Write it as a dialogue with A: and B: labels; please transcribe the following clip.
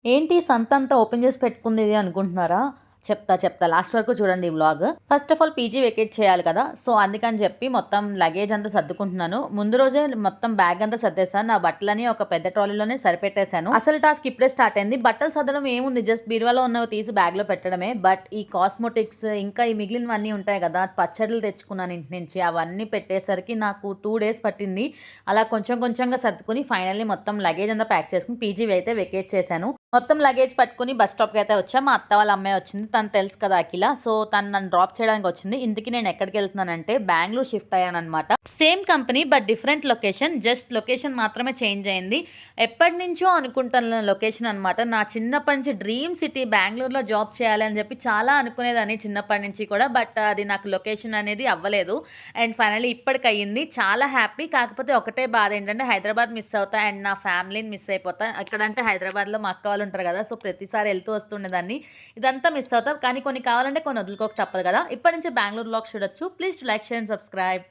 A: ఏంటి సంతంతా ఓపెన్ చేసి పెట్టుకుంది ఇది అనుకుంటున్నారా? చెప్తా. లాస్ట్ వరకు చూడండి ఈ vlog. First of all PG vacate చేయాలి కదా! సో, అందుకని చెప్పి మొత్తం లగేజ్ అంతా సర్దుకుంటున్నాను. ముందు రోజే మొత్తం బ్యాగ్ అంతా సర్దేశాను. నా బట్టలని ఒక పెద్ద ట్రాలీలోనే సరిపెట్టేశాను. అసలు టాస్క్ ఇప్పుడే స్టార్ట్ అయింది. బట్టలు సర్దడం ఏముంది, జస్ట్ బీరువాలో ఉన్నవి తీసి బ్యాగ్‌లో పెట్టడమే. బట్ ఈ కాస్మోటిక్స్ ఇంకా ఈ మిగిలినవన్నీ ఉంటాయి కదా! పచ్చడ్లు తెచ్చుకున్నాను ఇంటి నుంచి. అవన్నీ పెట్టేసరికి నాకు 2 డేస్ పట్టింది. అలా కొంచెం కొంచెంగా సర్దుకొని ఫైనల్లీ మొత్తం లగేజ్ అంతా ప్యాక్ చేసుకొని పీజీ అయితే వెకేట్ చేశాను. మొత్తం లగేజ్ పట్టుకొని బస్ స్టాప్‌కి అయితే వచ్చా. మా అత్త వాళ్ళ అమ్మాయి వచ్చింది. తను తెలుసు కదా అఖిల. సో, తను నన్ను డ్రాప్ చేయడానికి వచ్చింది. ఇంతకీ నేను ఎక్కడికెళ్తున్నానంటే బెంగుళూరు షిఫ్ట్ అయ్యాననమాట. Same company but different location. Just location మాత్రమే చేంజ్ అయింది. ఎప్పటినుంచో అనుకుంటున్న లొకేషన్ అనమాట. నా చిన్నప్పటి నుంచి డ్రీమ్ సిటీ బెంగుళూరులో జాబ్ చేయాలి అని చెప్పి చాలా అనుకునేదాన్ని చిన్నప్పటి నుంచి కూడా. బట్ అది నాకు లొకేషన్ అనేది అవ్వలేదు. అండ్ ఫైనల్లీ ఇప్పటికయ్యింది. చాలా హ్యాపీ. కాకపోతే ఒకటే బాధ ఏంటంటే హైదరాబాద్ మిస్ అవుతా అండ్ నా ఫ్యామిలీని మిస్ అయిపోతా. ఎక్కడంటే హైదరాబాద్‌లో మా అక్క వాళ్ళు ఉంటారు కదా! సో, ప్రతిసారి వెళ్తూ వస్తుండేదాన్ని. ఇదంతా మిస్ అవుతా. కానీ కొన్ని కావాలంటే కొన్ని వదులుకోక తప్పదు కదా! ఇప్పటి నుంచి బెంగుళూరు వ్లాగ్స్ చూడొచ్చు. Please like, share and subscribe.